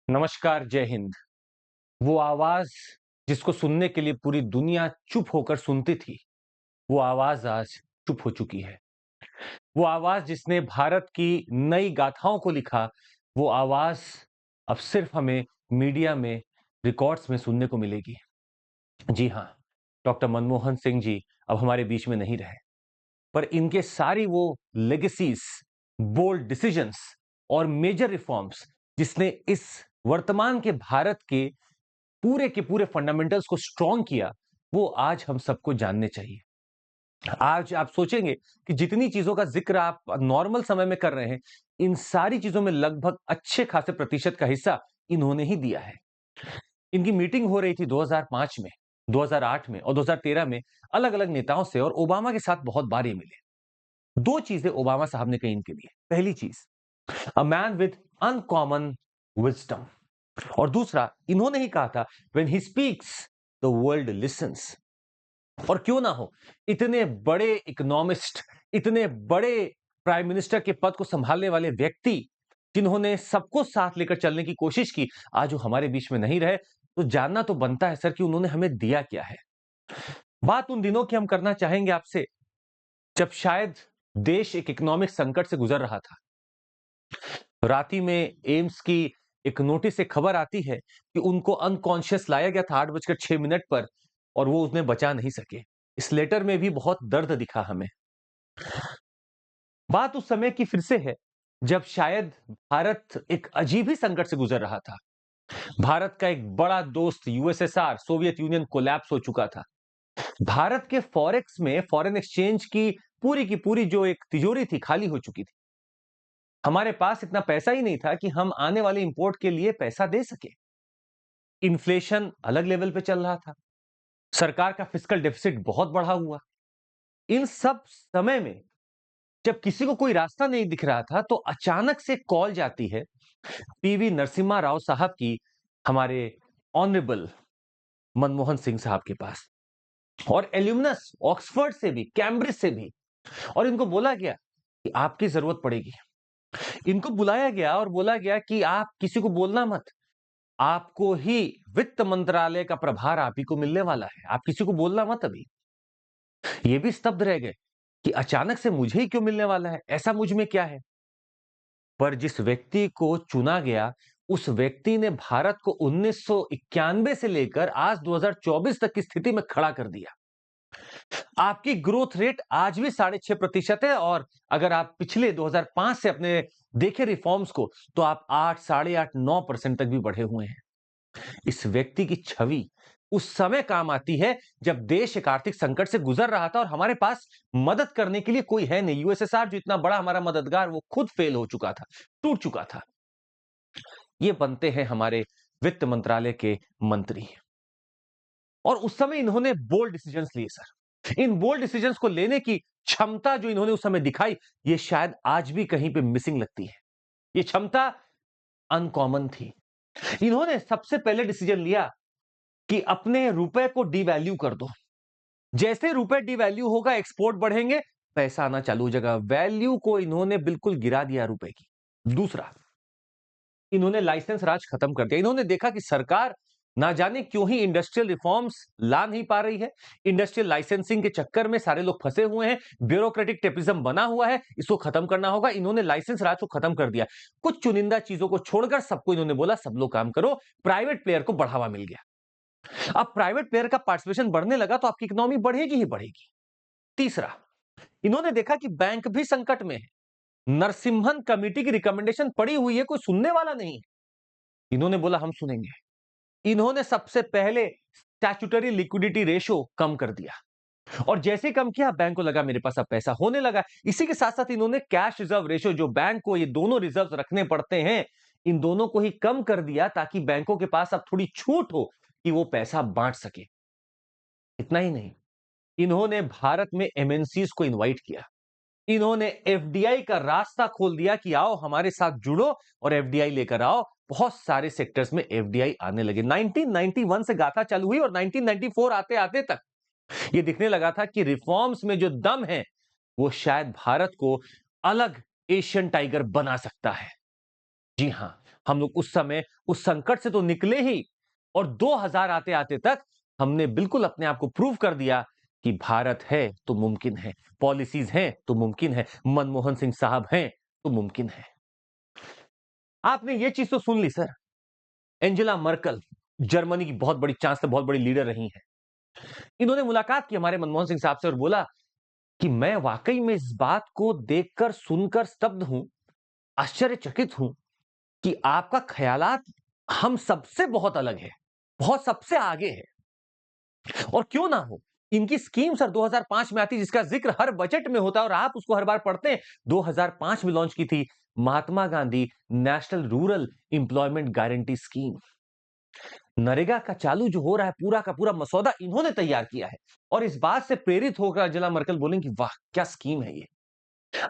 नमस्कार, जय हिंद। वो आवाज जिसको सुनने के लिए पूरी दुनिया चुप होकर सुनती थी, वो आवाज आज चुप हो चुकी है। वो आवाज जिसने भारत की नई गाथाओं को लिखा, वो आवाज अब सिर्फ हमें मीडिया में, रिकॉर्ड्स में सुनने को मिलेगी। जी हाँ, डॉक्टर मनमोहन सिंह जी अब हमारे बीच में नहीं रहे, पर इनके सारी वो लेगेसीज, बोल्ड डिसीजंस और मेजर रिफॉर्म्स जिसने इस वर्तमान के भारत के पूरे फंडामेंटल्स को स्ट्रॉन्ग किया, वो आज हम सबको जानने चाहिए। आज आप सोचेंगे कि जितनी चीजों का जिक्र आप नॉर्मल समय में कर रहे हैं, इन सारी चीजों में लगभग अच्छे खासे प्रतिशत का हिस्सा इन्होंने ही दिया है। इनकी मीटिंग हो रही थी 2005 में, 2008 में और 2013 में अलग-अलग नेताओं से, और ओबामा के साथ बहुत बार ये मिले। दो चीजें ओबामा साहब ने कही इनके लिए। पहली चीज, a man with uncommon wisdom, और दूसरा इन्होंने ही कहा था, when he speaks the world lessons. और क्यों ना हो, इतने बड़े इकोनॉमिस्ट, इतने बड़े प्राइम मिनिस्टर के पद को संभालने वाले व्यक्ति, जिन्होंने सबको साथ लेकर चलने की कोशिश की, आज वो हमारे बीच में नहीं रहे, तो जानना तो बनता है सर कि उन्होंने हमें दिया क्या है। बात उन दिनों की हम करना चाहेंगे आपसे, जब शायद देश एक इकोनॉमिक संकट से गुजर रहा था। रात ही में एम्स की एक नोटिस से खबर आती है कि उनको अनकॉन्शियस लाया गया था 8:06 पर, और वो उन्हें बचा नहीं सके। इस लेटर में भी बहुत दर्द दिखा हमें। बात उस समय की फिर से है, जब शायद भारत एक अजीब ही संकट से गुजर रहा था। भारत का एक बड़ा दोस्त यूएसएसआर, सोवियत यूनियन कोलैप्स हो चुका था। भारत के फॉरेक्स में, फॉरेन एक्सचेंज की पूरी जो एक तिजोरी थी, खाली हो चुकी थी। हमारे पास इतना पैसा ही नहीं था कि हम आने वाले इंपोर्ट के लिए पैसा दे सके। इन्फ्लेशन अलग लेवल पे चल रहा था। सरकार का फिस्कल डेफिसिट बहुत बढ़ा हुआ। इन सब समय में जब किसी को कोई रास्ता नहीं दिख रहा था, तो अचानक से कॉल जाती है पीवी नरसिम्हा राव साहब की, हमारे ऑनरेबल मनमोहन सिंह साहब के पास, और एल्यूमिनस ऑक्सफोर्ड से भी, कैम्ब्रिज से भी। और इनको बोला गया कि आपकी जरूरत पड़ेगी। इनको बुलाया गया और बोला गया कि आप किसी को बोलना मत, आपको ही वित्त मंत्रालय का प्रभार आप ही को मिलने वाला है, आप किसी को बोलना मत अभी। ये भी स्तब्ध रह गए कि अचानक से मुझे ही क्यों मिलने वाला है, ऐसा मुझ में क्या है। पर जिस व्यक्ति को चुना गया, उस व्यक्ति ने भारत को 1991 से लेकर आज 2024 तक की स्थिति में खड़ा कर दिया। आपकी ग्रोथ रेट आज भी 6.5% है, और अगर आप पिछले 2005 से अपने देखे रिफॉर्म्स को, तो आप 8, साढ़े 8, 9% तक भी बढ़े हुए हैं। इस व्यक्ति की छवि उस समय काम आती है जब देश एक आर्थिक संकट से गुजर रहा था और हमारे पास मदद करने के लिए कोई है नहीं। यूएसएसआर जो इतना बड़ा हमारा मददगार, वो खुद फेल हो चुका था, टूट चुका था। ये बनते हैं हमारे वित्त मंत्रालय के मंत्री, और उस समय इन्होंने बोल्ड डिसीजंस लिए सर। इन बोल्ड डिसीजंस को लेने की क्षमता जो इन्होंने उस समय दिखाई, ये शायद आज भी कहीं पे मिसिंग लगती है। ये क्षमता अनकॉमन थी। इन्होंने सबसे पहले डिसीजन लिया कि अपने रुपए को डिवैल्यू कर दो। जैसे रुपए डिवैल्यू होगा, एक्सपोर्ट बढ़ेंगे, पैसा आना चालू हो जाएगा। वैल्यू को इन्होंने बिल्कुल गिरा दिया रुपए की। दूसरा, इन्होंने लाइसेंस राज खत्म कर दिया। इन्होंने देखा कि सरकार ना जाने क्यों ही इंडस्ट्रियल रिफॉर्म्स ला नहीं पा रही है। इंडस्ट्रियल लाइसेंसिंग के चक्कर में सारे लोग फंसे हुए हैं, ब्यूरोक्रेटिक टेपिज्म बना हुआ है, इसको खत्म करना होगा। इन्होंने लाइसेंस राज को खत्म कर दिया। कुछ चुनिंदा चीजों को छोड़कर सबको इन्होंने बोला, सब लोग काम करो। प्राइवेट प्लेयर को बढ़ावा मिल गया। अब प्राइवेट प्लेयर का पार्टिसिपेशन बढ़ने लगा, तो आपकी इकोनॉमी बढ़ेगी ही बढ़ेगी। तीसरा, इन्होंने देखा कि बैंक भी संकट में है। नरसिम्हन कमेटी की रिकमेंडेशन पड़ी हुई है, कोई सुनने वाला नहीं है। इन्होंने बोला हम सुनेंगे। इन्होंने सबसे पहले स्टैट्यूटरी लिक्विडिटी रेशो कम कर दिया, और जैसे कम किया, बैंक को लगा मेरे पास अब पैसा होने लगा। इसी के साथ साथ इन्होंने कैश रिजर्व रेशो, जो बैंक को ये दोनों रिजर्व रखने पड़ते हैं, इन दोनों को ही कम कर दिया, ताकि बैंकों के पास अब थोड़ी छूट हो कि वो पैसा बांट सके। इतना ही नहीं, इन्होंने भारत में एमएनसीज को इनवाइट किया। इन्होंने एफडीआई का रास्ता खोल दिया कि आओ हमारे साथ जुड़ो और एफडीआई लेकर आओ। बहुत सारे सेक्टर्स में एफडीआई आने लगे। 1991 से गाथा चालू हुई, और 1994 आते आते तक ये दिखने लगा था कि रिफॉर्म्स में जो दम है, वो शायद भारत को अलग एशियन टाइगर बना सकता है। जी हां, हम लोग उस समय उस संकट से तो निकले ही, और 2000 आते-आते तक हमने बिल्कुल अपने आप को प्रूव कर दिया कि भारत है तो मुमकिन है, पॉलिसीज हैं तो मुमकिन है, मनमोहन सिंह साहब हैं तो मुमकिन है। आपने ये चीज तो सुन ली सर, एंजेला मर्कल जर्मनी की बहुत बड़ी चांसलर, बहुत बड़ी लीडर रही हैं। इन्होंने मुलाकात की हमारे मनमोहन सिंह साहब से और बोला कि मैं वाकई में इस बात को देखकर सुनकर स्तब्ध हूं, आश्चर्यचकित हूं कि आपका ख्यालात हम सबसे बहुत अलग है, बहुत सबसे आगे है। और क्यों ना हो, इनकी स्कीम सर 2005 में आती, जिसका जिक्र हर बजट में होता है और आप उसको हर बार पढ़ते हैं। 2005 में लॉन्च की थी Mahatma Gandhi national rural employment guarantee scheme. NREGA का चालू जो हो रहा है, पूरा का पूरा मसौदा इन्होंने तैयार किया है, और इस बात से प्रेरित होकर अंजेला मर्केल बोलेंगी वाह क्या स्कीम है ये।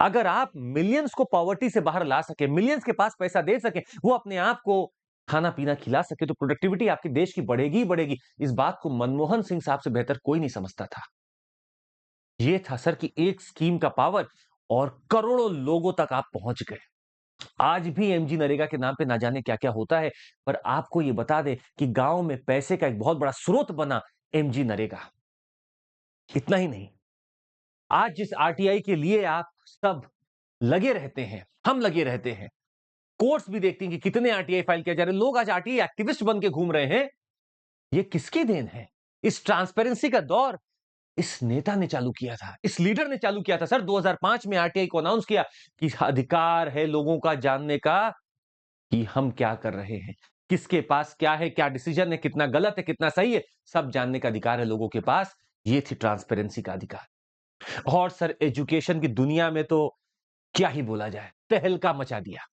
अगर आप मिलियंस को पॉवर्टी से बाहर ला सके, मिलियंस के पास पैसा दे सके, वो अपने आप को खाना पीना खिला सके, तो प्रोडक्टिविटी आपके देश की बढ़ेगी ही बढ़ेगी। इस बात को मनमोहन सिंह साहब से बेहतर कोई नहीं समझता था। ये था सर कि एक स्कीम का पावर, और करोड़ों लोगों तक आप पहुंच गए। आज भी एमजी नरेगा के नाम पे ना जाने क्या क्या होता है, पर आपको ये बता दें कि गांव में पैसे का एक बहुत बड़ा स्रोत बना एमजी नरेगा। इतना ही नहीं, आज जिस आरटीआई के लिए आप सब लगे रहते हैं, हम लगे रहते हैं, कोर्ट्स भी देखती हैं कि कितने आरटीआई फाइल किए जा रहे हैं, लोग आज आरटीआई एक्टिविस्ट बन के घूम रहे हैं। ये किसकी देन है? इस ट्रांसपेरेंसी का दौर इस नेता ने चालू किया था, इस लीडर ने चालू किया था सर। 2005 में आरटीआई को अनाउंस किया कि अधिकार है लोगों का जानने का कि हम क्या कर रहे हैं, किसके पास क्या है, क्या डिसीजन है, कितना गलत है, कितना सही है, सब जानने का अधिकार है लोगों के पास। ये थी ट्रांसपेरेंसी का अधिकार। और सर एजुकेशन की दुनिया में तो क्या ही बोला जाए, तहलका मचा दिया।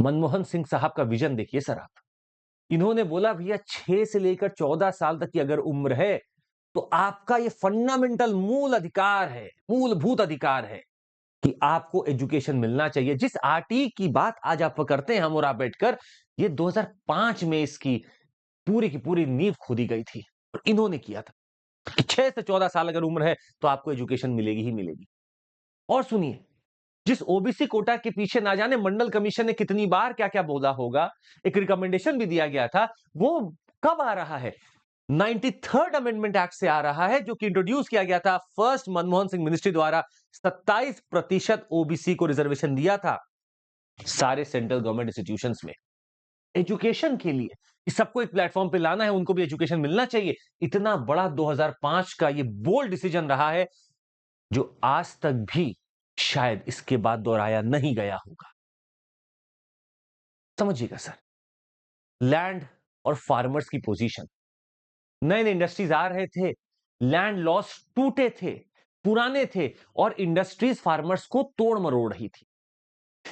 मनमोहन सिंह साहब का विजन देखिए सर आप। इन्होंने बोला भैया 6 से लेकर 14 साल तक की अगर उम्र है, तो आपका ये फंडामेंटल मूल अधिकार है, मूलभूत अधिकार है कि आपको एजुकेशन मिलना चाहिए। जिस आरटी की बात आज आप करते हैं हम और आप बैठकर, ये 2005 में इसकी पूरी की पूरी नींव खोदी गई थी, और इन्होंने किया था कि 6 से 14 साल अगर उम्र है तो आपको एजुकेशन मिलेगी ही मिलेगी। और सुनिए, जिस ओबीसी कोटा के पीछे ना जाने मंडल कमीशन ने कितनी बार क्या क्या बोला होगा, एक रिकमेंडेशन भी दिया गया था, वो कब आ रहा है? 93rd अमेंडमेंट एक्ट से आ रहा है, जो कि इंट्रोड्यूस किया गया था फर्स्ट मनमोहन सिंह मिनिस्ट्री द्वारा। 27% ओबीसी को रिजर्वेशन दिया था सारे सेंट्रल गवर्नमेंट इंस्टीट्यूशंस में एजुकेशन के लिए, कि सबको एक प्लेटफॉर्म पे लाना है, उनको भी एजुकेशन मिलना चाहिए। इतना बड़ा 2005 का ये बोल्ड डिसीजन रहा है, जो आज तक भी शायद इसके बाद दोहराया नहीं गया होगा। समझिएगा सर, लैंड और फार्मर्स की पोजीशन, नए नए इंडस्ट्रीज आ रहे थे, लैंड लॉस टूटे थे, पुराने थे, और इंडस्ट्रीज फार्मर्स को तोड़ मरोड़ रही थी।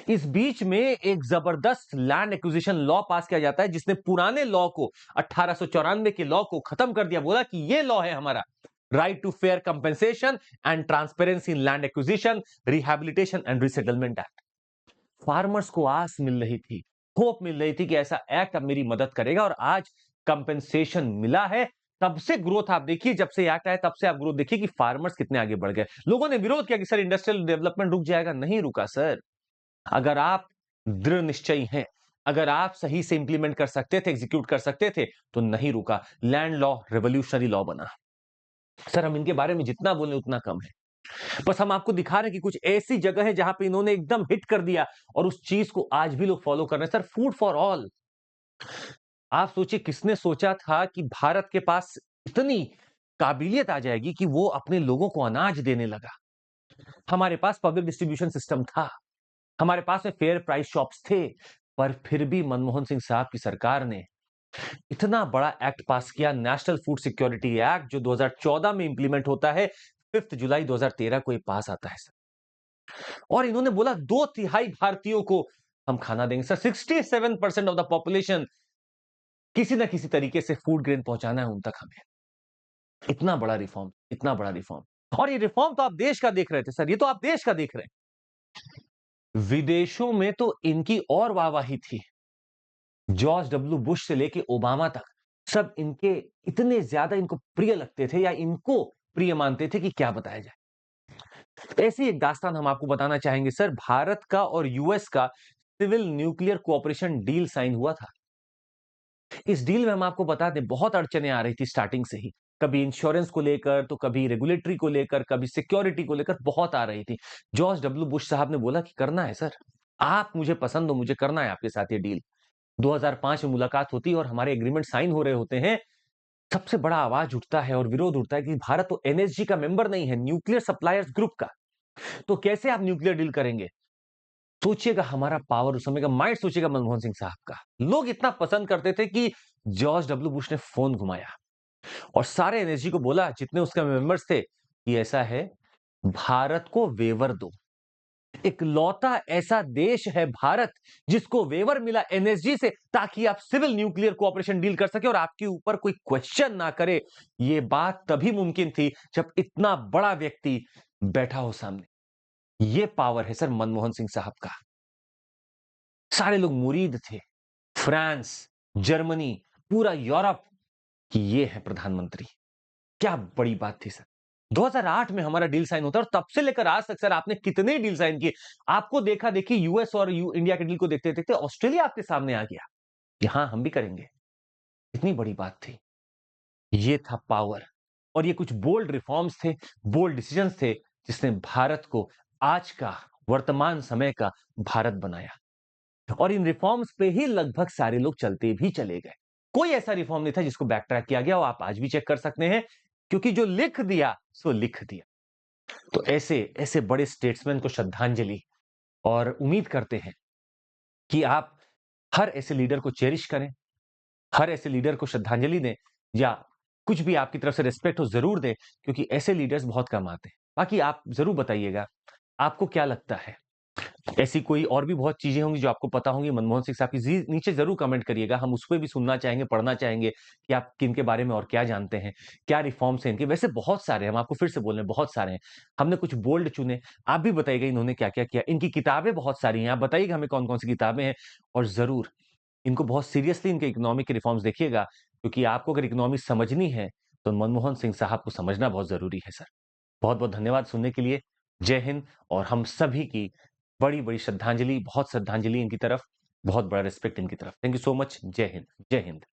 इस बीच में एक जबरदस्त लैंड एक्विजिशन लॉ पास किया जाता है, जिसने पुराने लॉ को, 1894 के लॉ को खत्म कर दिया। बोला कि ये लॉ है हमारा, right to fair compensation and transparency in land acquisition, rehabilitation and resettlement act. Farmers को आस मिल रही थी, होप मिल रही थी कि ऐसा एक्ट अब मेरी मदद करेगा, और आज कंपेंसेशन मिला है। तब से ग्रोथ आप देखिए, जब से एक्ट आया तब से आप ग्रोथ देखिए कि फार्मर्स कितने आगे बढ़ गए। लोगों ने विरोध किया कि सर इंडस्ट्रियल डेवलपमेंट रुक जाएगा, नहीं रुका सर। अगर आप दृढ़ निश्चयी हैं, अगर आप सही से इंप्लीमेंट कर सकते थे, एग्जीक्यूट कर सकते थे, तो नहीं रुका। लैंड लॉ रेवोल्यूशनरी लॉ बना। सर हम इनके बारे में जितना बोले उतना कम है, बस हम आपको दिखा रहे हैं कि कुछ ऐसी जगह है जहां पे इन्होंने एकदम हिट कर दिया, और उस चीज को आज भी लोग फॉलो कर रहे हैं। सर फूड फॉर ऑल, आप सोचिए किसने सोचा था कि भारत के पास इतनी काबिलियत आ जाएगी कि वो अपने लोगों को अनाज देने लगा। हमारे पास पब्लिक डिस्ट्रीब्यूशन सिस्टम था, हमारे पास में फेयर प्राइस शॉप्स थे, पर फिर भी मनमोहन सिंह साहब की सरकार ने इतना बड़ा एक्ट पास किया, नेशनल फूड सिक्योरिटी एक्ट, जो 2014 में इंप्लीमेंट होता है। 5 जुलाई 2013 को ये पास आता है सर, और इन्होंने बोला 2/3 भारतीयों को हम खाना देंगे। सर 67% ऑफ द पॉपुलेशन, किसी ना किसी तरीके से फूड ग्रेन पहुंचाना है उन तक हमें। इतना बड़ा रिफॉर्म, इतना बड़ा रिफॉर्म। और ये रिफॉर्म तो आप देश का देख रहे थे सर, ये तो आप देश का देख रहे हैं। विदेशों में तो इनकी और वाहवाही थी, जॉर्ज डब्ल्यू बुश से लेके ओबामा तक, सब इनके इतने ज्यादा इनको प्रिय लगते थे, या इनको प्रिय मानते थे कि क्या बताया जाए। ऐसी एक दास्तान हम आपको बताना चाहेंगे सर, भारत का और यूएस का civil nuclear cooperation deal sign हुआ था। इस डील में हम आपको बता दें बहुत अड़चने आ रही थी स्टार्टिंग से ही। कभी इंश्योरेंस को लेकर, तो कभी रेगुलेटरी को लेकर, कभी सिक्योरिटी को लेकर बहुत आ रही थी। जॉर्ज डब्ल्यू बुश साहब ने बोला कि करना है सर, आप मुझे पसंद हो, मुझे करना है आपके साथ ये डील। 2005 में मुलाकात होती है और हमारे एग्रीमेंट साइन हो रहे होते हैं। सबसे बड़ा आवाज उठता है और विरोध उठता है कि भारत तो एनएसजी का मेंबर नहीं है, न्यूक्लियर सप्लायर्स ग्रुप का, तो कैसे आप न्यूक्लियर डील करेंगे? सोचिएगा हमारा पावर उस समय का, माइंड सोचिएगा मनमोहन सिंह साहब का। लोग इतना पसंद करते थे कि जॉर्ज डब्ल्यू बुश ने फोन घुमाया और सारे एनएसजी को बोला, जितने उसके मेंबर्स थे, कि ऐसा है, भारत को वेवर दो। इकलौता ऐसा देश है भारत जिसको वेवर मिला एनएसजी से, ताकि आप सिविल न्यूक्लियर कोऑपरेशन डील कर सके और आपके ऊपर कोई क्वेश्चन ना करे। यह बात तभी मुमकिन थी जब इतना बड़ा व्यक्ति बैठा हो सामने। यह पावर है सर मनमोहन सिंह साहब का। सारे लोग मुरीद थे, फ्रांस, जर्मनी, पूरा यूरोप, कि ये है प्रधानमंत्री। क्या बड़ी बात थी सर। 2008 में हमारा डील साइन होता है और तब से लेकर आज तक सर आपने कितने डील साइन किए। आपको देखा देखी यूएस और इंडिया के डील को देखते देखते ऑस्ट्रेलिया आपके सामने आ गया। यहां हम भी करेंगे। इतनी बड़ी बात थी। ये था पावर। और ये कुछ बोल्ड रिफॉर्म्स थे, बोल्ड डिसीजंस थे, जिसने भारत को आज का, वर्तमान समय का भारत बनाया। और इन रिफॉर्म्स पे ही लगभग सारे लोग चलते भी चले गए। कोई ऐसा रिफॉर्म नहीं था जिसको बैक ट्रैक किया गया, और आप आज भी चेक कर सकते हैं, क्योंकि जो लिख दिया सो लिख दिया। तो ऐसे ऐसे बड़े स्टेट्समैन को श्रद्धांजलि, और उम्मीद करते हैं कि आप हर ऐसे लीडर को चेरिश करें, हर ऐसे लीडर को श्रद्धांजलि दें, या कुछ भी आपकी तरफ से रिस्पेक्ट हो जरूर दें, क्योंकि ऐसे लीडर्स बहुत कम आते हैं। बाकी आप जरूर बताइएगा आपको क्या लगता है। ऐसी कोई और भी बहुत चीजें होंगी जो आपको पता होंगी मनमोहन सिंह साहब की, नीचे जरूर कमेंट करिएगा। हम उसको भी सुनना चाहेंगे, पढ़ना चाहेंगे कि आप किनके बारे में और क्या जानते हैं, क्या रिफॉर्म्स हैं इनके। वैसे बहुत सारे हैं, हम आपको फिर से बोल रहे हैं, बहुत सारे हैं। हमने कुछ बोल्ड चुने। आप भी बताइएगा इन्होंने क्या क्या किया। इनकी किताबें बहुत सारी हैं, आप बताइएगा हमें कौन कौन सी किताबें हैं। और जरूर इनको बहुत सीरियसली इनके इकोनॉमिक के रिफॉर्म्स देखिएगा, क्योंकि आपको अगर इकोनॉमी समझनी है तो मनमोहन सिंह साहब को समझना बहुत जरूरी है सर। बहुत बहुत धन्यवाद सुनने के लिए। जय हिंद। और हम सभी की बड़ी बड़ी श्रद्धांजलि, बहुत श्रद्धांजलि इनकी तरफ, बहुत बड़ा रिस्पेक्ट इनकी तरफ। Thank you so much. जय हिंद, जय हिंद।